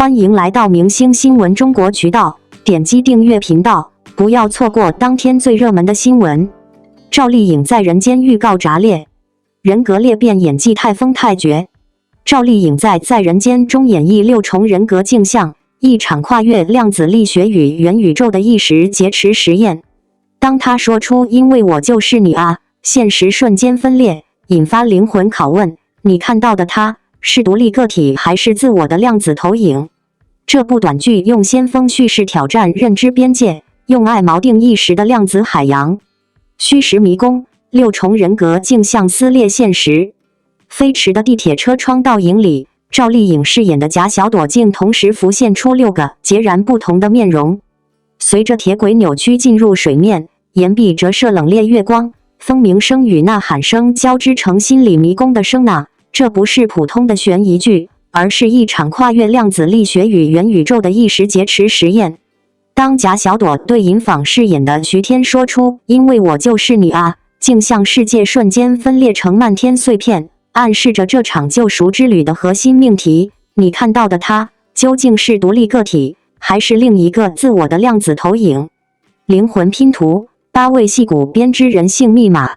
欢迎来到明星新闻中国渠道，点击订阅频道，不要错过当天最热门的新闻。赵丽颖在人间预告炸裂，人格裂变演技太疯太绝。赵丽颖在人间中演绎6重人格镜像，一场跨越量子力学与元宇宙的一时劫持实验。当她说出"因为我就是你啊"，现实瞬间分裂，引发灵魂拷问：你看到的他是独立个体还是自我的量子投影？这部短剧用先锋叙事挑战认知边界，用爱锚定意识的量子海洋。虚实迷宫，6重人格镜像撕裂现实。飞驰的地铁车窗倒影里，赵丽颖饰演的贾小朵竟同时浮现出6个截然不同的面容。随着铁轨扭曲进入水面，岩壁折射冷冽月光，蜂鸣声与呐喊声交织成心理迷宫的声呐。这不是普通的悬疑剧，而是一场跨越量子力学与元宇宙的一时劫持实验。当贾小朵对尹昉饰演的徐天说出"因为我就是你啊"，镜像世界瞬间分裂成漫天碎片，暗示着这场救赎之旅的核心命题：你看到的他究竟是独立个体，还是另一个自我的量子投影？灵魂拼图，8位戏骨编织人性密码。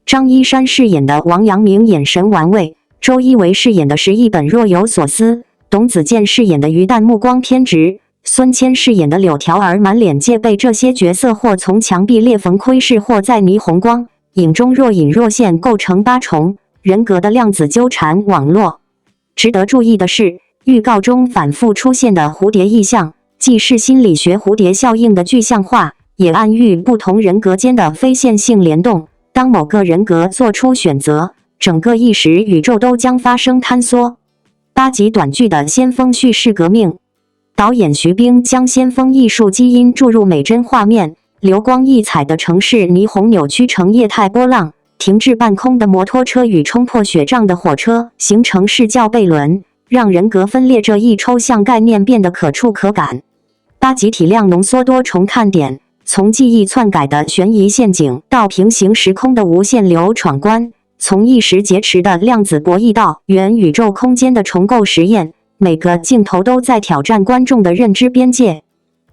张一山饰演的王阳明眼神玩味，周一围饰演的石一本若有所思，董子健饰演的于淡目光偏执，孙谦饰演的柳条儿满脸戒备。这些角色或从墙壁裂缝窥视，或在霓虹光影中若隐若现，构成8重人格的量子纠缠网络。值得注意的是，预告中反复出现的蝴蝶意象，既是心理学蝴蝶效应的具象化，也暗喻不同人格间的非线性联动。当某个人格做出选择，整个意识宇宙都将发生坍缩。8集短剧的先锋叙事革命，导演徐冰将先锋艺术基因注入美真画面，流光溢彩的城市霓虹扭曲成液态波浪，停滞半空的摩托车与冲破雪障的火车形成视教悖论，让人格分裂这一抽象概念变得可触可感。8集体量浓缩多重看点，从记忆篡改的悬疑陷阱到平行时空的无限流闯关，从一时劫持的量子博弈到元宇宙空间的重构实验，每个镜头都在挑战观众的认知边界。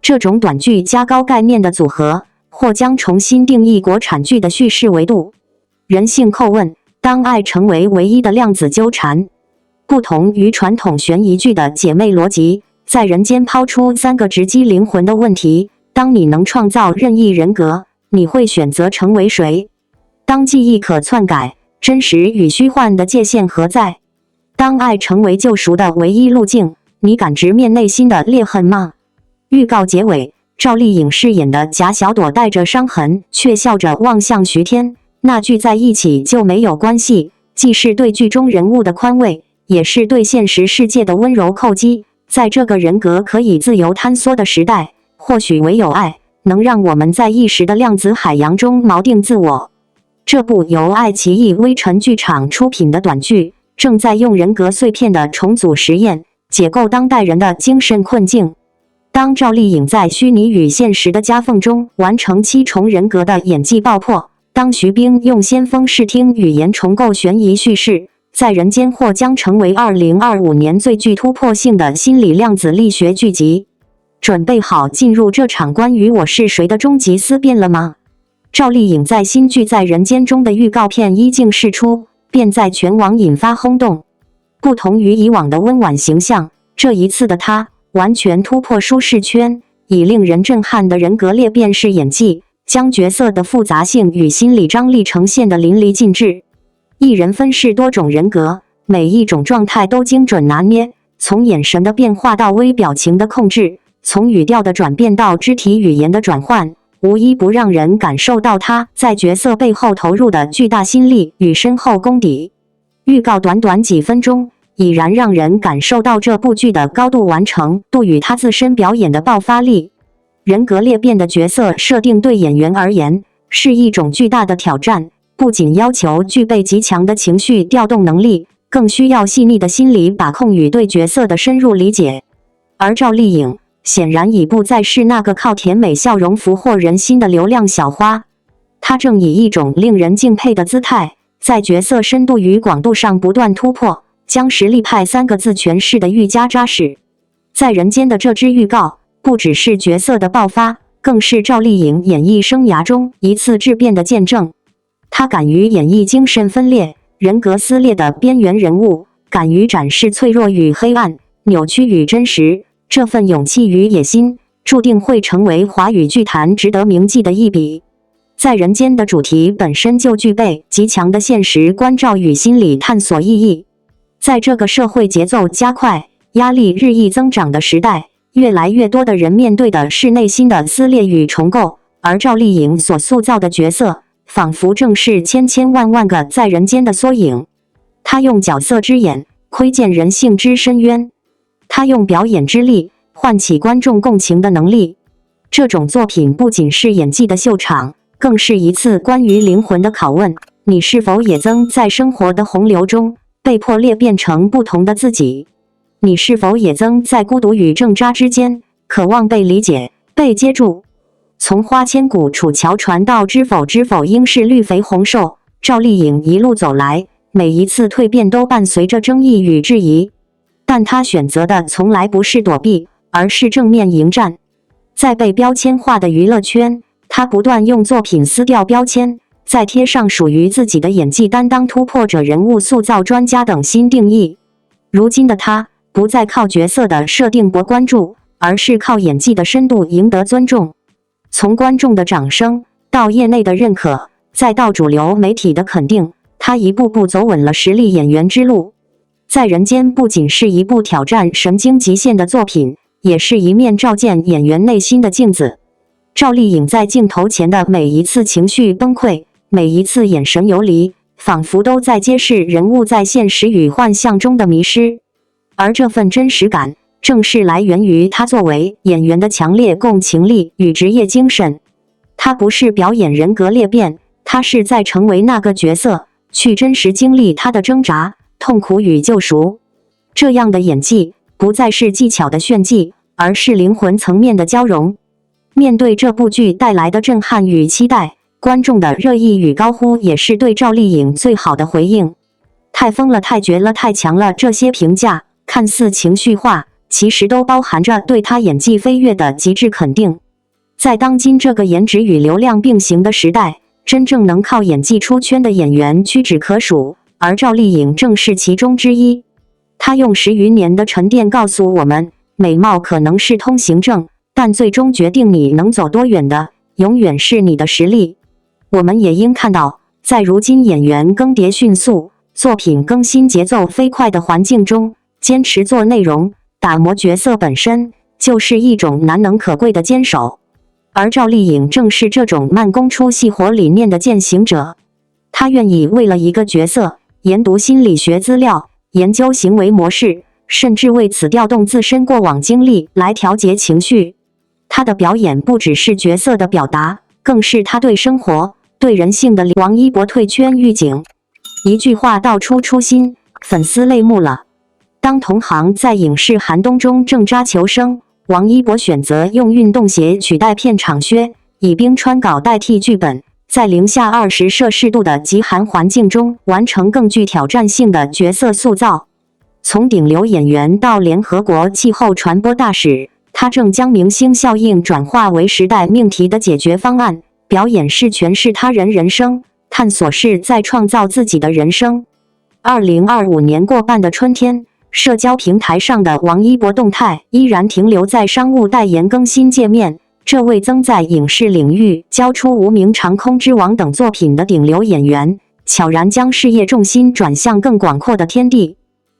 这种短剧加高概念的组合，或将重新定义国产剧的叙事维度。人性叩问：当爱成为唯一的量子纠缠。不同于传统悬疑剧的姐妹逻辑，在人间抛出3个直击灵魂的问题：当你能创造任意人格，你会选择成为谁？当记忆可篡改，真实与虚幻的界限何在？当爱成为救赎的唯一路径，你敢直面内心的裂痕吗？预告结尾，赵丽颖饰演的贾小朵带着伤痕，却笑着望向徐天。那句在一起就没有关系，既是对剧中人物的宽慰，也是对现实世界的温柔叩击。在这个人格可以自由坍缩的时代，或许唯有爱能让我们在意识的量子海洋中锚定自我。这部由爱奇艺微尘剧场出品的短剧，正在用人格碎片的重组实验，解构当代人的精神困境。当赵丽颖在虚拟与现实的夹缝中完成7重人格的演技爆破，当徐冰用先锋视听语言重构悬疑叙事，在人间或将成为2025年最具突破性的心理量子力学剧集。准备好进入这场关于我是谁的终极思辨了吗？赵丽颖在新剧《在人间》中的预告片一经释出，便在全网引发轰动。不同于以往的温婉形象，这一次的她完全突破舒适圈，以令人震撼的人格裂变式演技，将角色的复杂性与心理张力呈现得淋漓尽致。一人分饰多种人格，每一种状态都精准拿捏，从眼神的变化到微表情的控制，从语调的转变到肢体语言的转换，无一不让人感受到他在角色背后投入的巨大心力与深厚功底。预告短短几分钟，已然让人感受到这部剧的高度完成度与他自身表演的爆发力。人格裂变的角色设定对演员而言是一种巨大的挑战，不仅要求具备极强的情绪调动能力，更需要细腻的心理把控与对角色的深入理解。而赵丽颖显然已不再是那个靠甜美笑容俘获人心的流量小花，她正以一种令人敬佩的姿态，在角色深度与广度上不断突破，将实力派3个字诠释得愈加扎实。在人间的这支预告，不只是角色的爆发，更是赵丽颖演艺生涯中一次质变的见证。她敢于演绎精神分裂、人格撕裂的边缘人物，敢于展示脆弱与黑暗、扭曲与真实。这份勇气与野心，注定会成为华语剧坛值得铭记的一笔。在人间的主题本身就具备极强的现实关照与心理探索意义。在这个社会节奏加快、压力日益增长的时代，越来越多的人面对的是内心的撕裂与重构，而赵丽颖所塑造的角色，仿佛正是千千万万个在人间的缩影。她用角色之眼窥见人性之深渊，她用表演之力唤起观众共情的能力。这种作品不仅是演技的秀场，更是一次关于灵魂的拷问。你是否也曾在生活的洪流中被迫裂变成不同的自己？你是否也曾在孤独与挣扎之间渴望被理解、被接住？从花千骨楚乔传到知否知否应是绿肥红瘦，赵丽颖一路走来，每一次蜕变都伴随着争议与质疑，但她选择的从来不是躲避，而是正面迎战。在被标签化的娱乐圈，她不断用作品撕掉标签，再贴上属于自己的演技担当突破者、人物塑造专家等新定义。如今的她不再靠角色的设定博关注，而是靠演技的深度赢得尊重。从观众的掌声到业内的认可，再到主流媒体的肯定，她一步步走稳了实力演员之路。在人间不仅是一部挑战神经极限的作品，也是一面照见演员内心的镜子。赵丽颖在镜头前的每一次情绪崩溃，每一次眼神游离，仿佛都在揭示人物在现实与幻象中的迷失。而这份真实感，正是来源于她作为演员的强烈共情力与职业精神。她不是表演人格裂变，她是在成为那个角色，去真实经历她的挣扎、痛苦与救赎。这样的演技，不再是技巧的炫技，而是灵魂层面的交融。面对这部剧带来的震撼与期待，观众的热议与高呼也是对赵丽颖最好的回应。太疯了、太绝了、太强了，这些评价看似情绪化，其实都包含着对她演技飞跃的极致肯定。在当今这个颜值与流量并行的时代，真正能靠演技出圈的演员屈指可数，而赵丽颖正是其中之一。她用10余年的沉淀告诉我们，美貌可能是通行证，但最终决定你能走多远的，永远是你的实力。我们也应看到，在如今演员更迭迅速、作品更新节奏飞快的环境中，坚持做内容、打磨角色本身，就是一种难能可贵的坚守。而赵丽颖正是这种慢工出细活理念的践行者。她愿意为了一个角色，研读心理学资料，研究行为模式，甚至为此调动自身过往经历来调节情绪。她的表演不只是角色的表达，更是她对生活、对人性的王一博退圈预警。一句话道出初心，粉丝泪目了。当同行在影视寒冬中挣扎求生，王一博选择用运动鞋取代片场靴，以冰川稿代替剧本，在零下20摄氏度的极寒环境中完成更具挑战性的角色塑造。从顶流演员到联合国气候传播大使，他正将明星效应转化为时代命题的解决方案。表演是诠释他人人生，探索是在创造自己的人生。2025年过半的春天，社交平台上的王一博动态依然停留在商务代言更新界面。这位曾在影视领域交出《无名长空之王》等作品的顶流演员，悄然将事业重心转向更广阔的天地。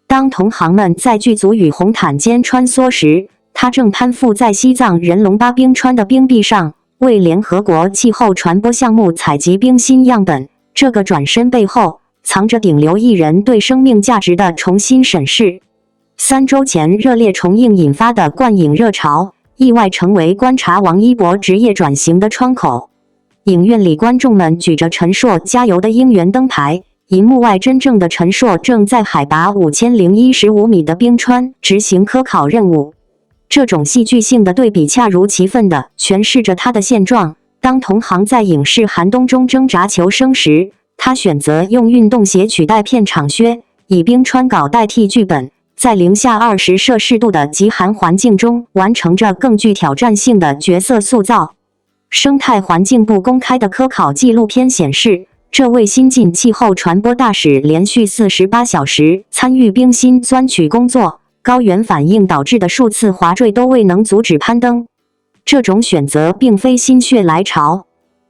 当同行们在剧组与红毯间穿梭时，他正攀附在西藏人龙巴冰川的冰壁上，为联合国气候传播项目采集冰芯样本。这个转身背后，藏着顶流艺人对生命价值的重新审视。3周前热烈重映引发的观影热潮，意外成为观察王一博职业转型的窗口。影院里观众们举着陈硕加油的应援灯牌，银幕外真正的陈硕正在海拔5015米的冰川执行科考任务。这种戏剧性的对比恰如其分地诠释着他的现状。当同行在影视寒冬中挣扎求生时，他选择用运动鞋取代片场靴，以冰川稿代替剧本，在零下20摄氏度的极寒环境中，完成着更具挑战性的角色塑造。生态环境部公开的科考纪录片显示，这位新晋气候传播大使连续48小时参与冰芯钻取工作，高原反应导致的数次滑坠都未能阻止攀登。这种选择并非心血来潮。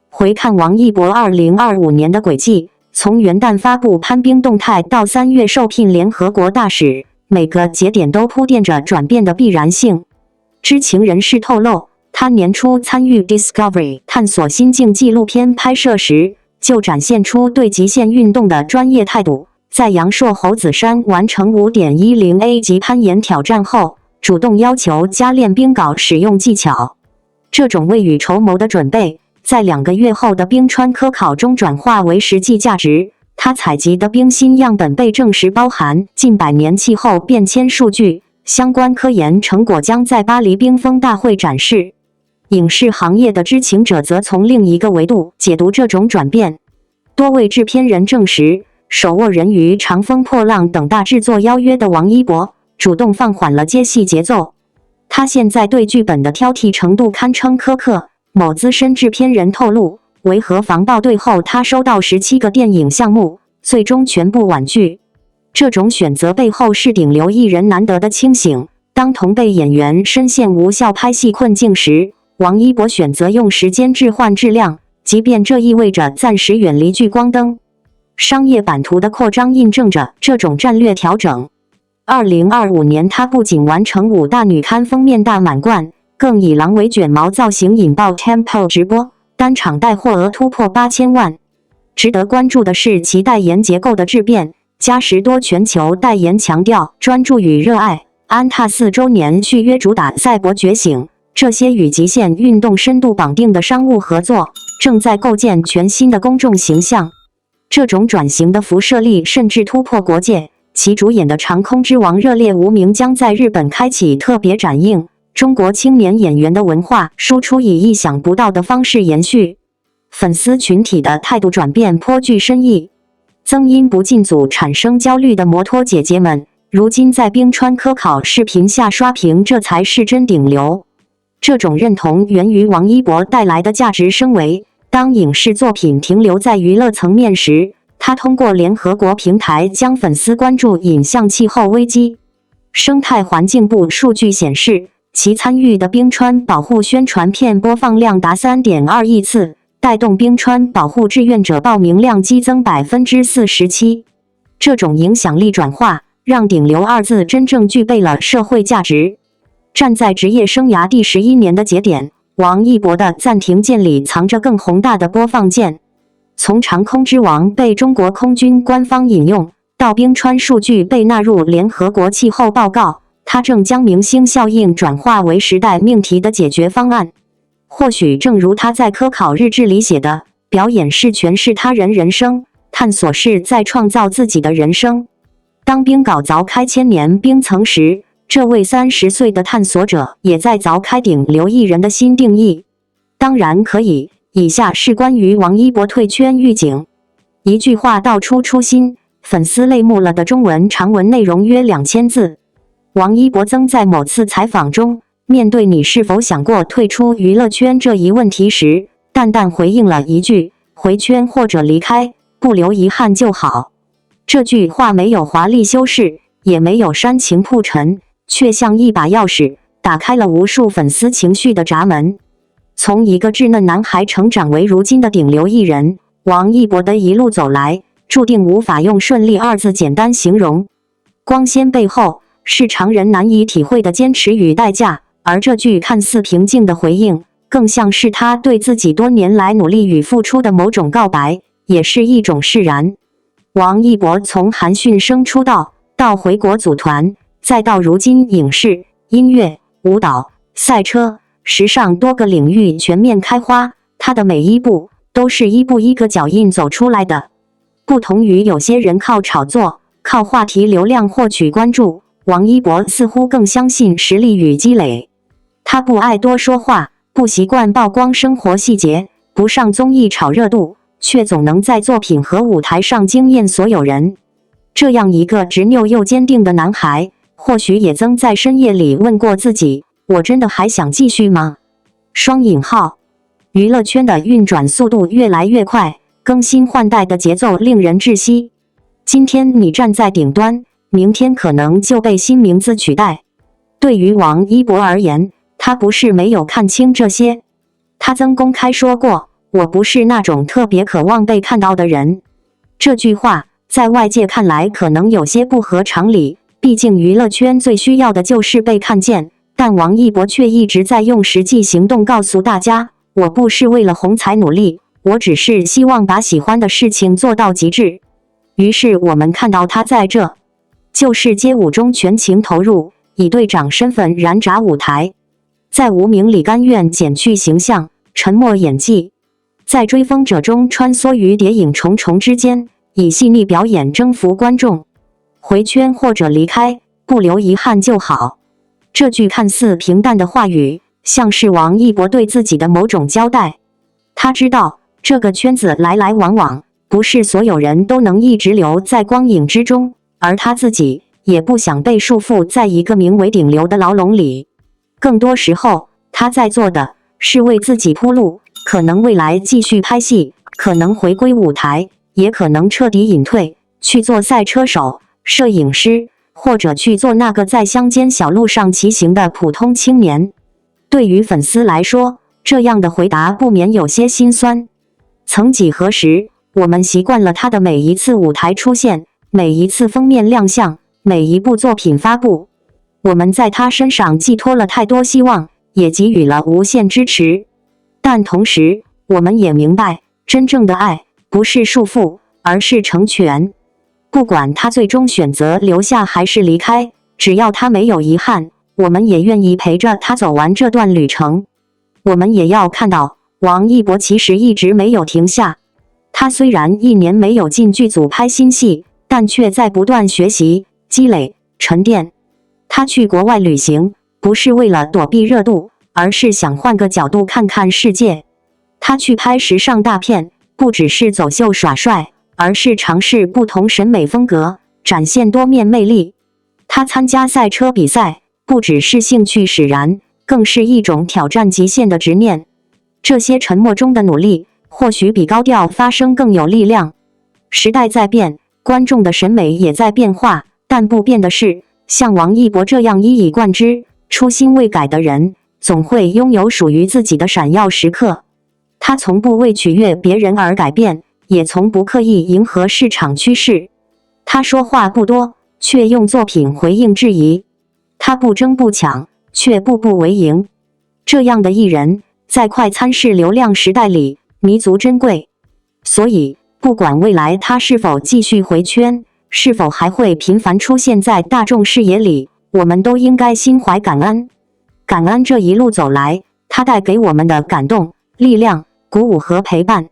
回看王一博2025年的轨迹，从元旦发布攀冰动态到3月受聘联合国大使，每个节点都铺垫着转变的必然性。知情人士透露，他年初参与 Discovery 探索心境纪录片拍摄时，就展现出对极限运动的专业态度。在阳朔猴子山完成 5.10A 级攀岩挑战后，主动要求加练冰镐使用技巧。这种未雨绸缪的准备，在2个月后的冰川科考中转化为实际价值。他采集的冰芯样本被证实包含近100年气候变迁数据，相关科研成果将在巴黎冰封大会展示。影视行业的知情者则从另一个维度解读这种转变。多位制片人证实，手握人鱼、长风破浪等大制作邀约的王一博，主动放缓了接戏节奏。他现在对剧本的挑剔程度堪称苛刻。某资深制片人透露，维和防暴队后，他收到17个电影项目，最终全部婉拒。这种选择背后是顶流艺人难得的清醒。当同辈演员深陷无效拍戏困境时，王一博选择用时间置换质量，即便这意味着暂时远离聚光灯。商业版图的扩张印证着这种战略调整。2025年，他不仅完成5大女刊封面大满贯，更以狼尾卷毛造型引爆 Tempo 直播，单场带货额突破8000万。值得关注的是其代言结构的质变，嘉实多全球代言强调专注与热爱，安踏4周年续约主打赛博觉醒。这些与极限运动深度绑定的商务合作，正在构建全新的公众形象。这种转型的辐射力甚至突破国界，其主演的《长空之王》热烈无名将在日本开启特别展映。中国青年演员的文化输出以意想不到的方式延续，粉丝群体的态度转变颇具深意。曾因不进组产生焦虑的摩托姐姐们，如今在冰川科考视频下刷屏，这才是真顶流。这种认同源于王一博带来的价值升维。当影视作品停留在娱乐层面时，他通过联合国平台将粉丝关注引向气候危机。生态环境部数据显示，其参与的冰川保护宣传片播放量达3.2亿次，带动冰川保护志愿者报名量激增47%。这种影响力转化，让顶流2字真正具备了社会价值。站在职业生涯第11年的节点，王一博的暂停键里藏着更宏大的播放键。从长空之王被中国空军官方引用，到冰川数据被纳入联合国气候报告，他正将明星效应转化为时代命题的解决方案。或许正如他在科考日志里写的，表演是诠释他人人生，探索是在创造自己的人生。当冰镐凿开1000年冰层时，这位30岁的探索者也在凿开顶流艺人的新定义。当然可以，以下是关于王一博退圈预警。一句话道出初心，粉丝泪目了的中文长文内容约2000字。王一博曾在某次采访中，面对你是否想过退出娱乐圈这一问题时，淡淡回应了一句：回圈或者离开，不留遗憾就好。这句话没有华丽修饰，也没有煽情铺陈，却像一把钥匙，打开了无数粉丝情绪的闸门。从一个稚嫩男孩成长为如今的顶流艺人，王一博的一路走来，注定无法用顺利2字简单形容。光鲜背后，是常人难以体会的坚持与代价，而这句看似平静的回应，更像是他对自己多年来努力与付出的某种告白，也是一种释然。王一博从韩讯生出道，到回国组团，再到如今影视、音乐、舞蹈、赛车、时尚多个领域全面开花，他的每一步都是一步一个脚印走出来的。不同于有些人靠炒作、靠话题流量获取关注，王一博似乎更相信实力与积累。他不爱多说话，不习惯曝光生活细节，不上综艺炒热度，却总能在作品和舞台上惊艳所有人。这样一个执拗又坚定的男孩，或许也曾在深夜里问过自己：我真的还想继续吗？双引号。娱乐圈的运转速度越来越快，更新换代的节奏令人窒息。今天你站在顶端，明天可能就被新名字取代。对于王一博而言，他不是没有看清这些。他曾公开说过：我不是那种特别渴望被看到的人。这句话在外界看来可能有些不合常理，毕竟娱乐圈最需要的就是被看见。但王一博却一直在用实际行动告诉大家：我不是为了红彩努力，我只是希望把喜欢的事情做到极致。于是我们看到他在这就是街舞中全情投入，以队长身份燃炸舞台。在无名里甘愿减去形象，沉默演技；在追风者中穿梭于谍影重重之间，以细腻表演征服观众。回圈或者离开，不留遗憾就好。这句看似平淡的话语，像是王一博对自己的某种交代。他知道这个圈子来来往往，不是所有人都能一直留在光影之中，而他自己也不想被束缚在一个名为顶流的牢笼里。更多时候，他在做的是为自己铺路，可能未来继续拍戏，可能回归舞台，也可能彻底隐退，去做赛车手、摄影师，或者去做那个在乡间小路上骑行的普通青年。对于粉丝来说，这样的回答不免有些心酸。曾几何时，我们习惯了他的每一次舞台出现，每一次封面亮相，每一部作品发布。我们在他身上寄托了太多希望，也给予了无限支持。但同时，我们也明白，真正的爱不是束缚，而是成全。不管他最终选择留下还是离开，只要他没有遗憾，我们也愿意陪着他走完这段旅程。我们也要看到，王一博其实一直没有停下。他虽然1年没有进剧组拍新戏，但却在不断学习、积累、沉淀。他去国外旅行，不是为了躲避热度，而是想换个角度看看世界。他去拍时尚大片，不只是走秀耍帅，而是尝试不同审美风格，展现多面魅力。他参加赛车比赛，不只是兴趣使然，更是一种挑战极限的执念。这些沉默中的努力，或许比高调发声更有力量。时代在变，观众的审美也在变化，但不变的是，像王一博这样一以贯之、初心未改的人，总会拥有属于自己的闪耀时刻。他从不为取悦别人而改变，也从不刻意迎合市场趋势。他说话不多，却用作品回应质疑。他不争不抢，却步步为营。这样的艺人，在快餐式流量时代里弥足珍贵。所以，不管未来他是否继续回圈，是否还会频繁出现在大众视野里，我们都应该心怀感恩。感恩这一路走来，他带给我们的感动、力量、鼓舞和陪伴。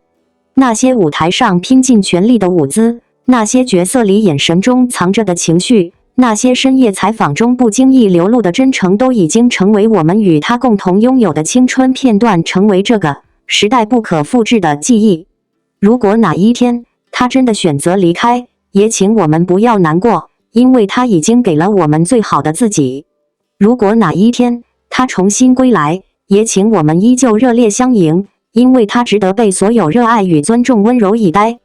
那些舞台上拼尽全力的舞姿，那些角色里眼神中藏着的情绪，那些深夜采访中不经意流露的真诚，都已经成为我们与他共同拥有的青春片段，成为这个时代不可复制的记忆。如果哪一天他真的选择离开，也请我们不要难过，因为他已经给了我们最好的自己。如果哪一天他重新归来，也请我们依旧热烈相迎，因为他值得被所有热爱与尊重温柔以待。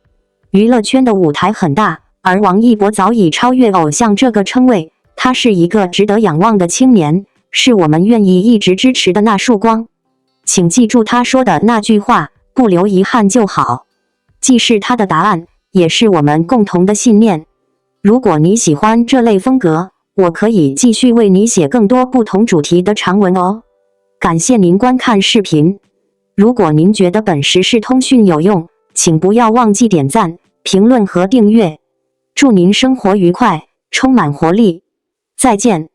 娱乐圈的舞台很大，而王一博早已超越偶像这个称谓。他是一个值得仰望的青年，是我们愿意一直支持的那束光。请记住他说的那句话：不留遗憾就好。既是他的答案，也是我们共同的信念。如果你喜欢这类风格，我可以继续为你写更多不同主题的长文哦。感谢您观看视频。如果您觉得本时事通讯有用，请不要忘记点赞、评论和订阅。祝您生活愉快，充满活力。再见。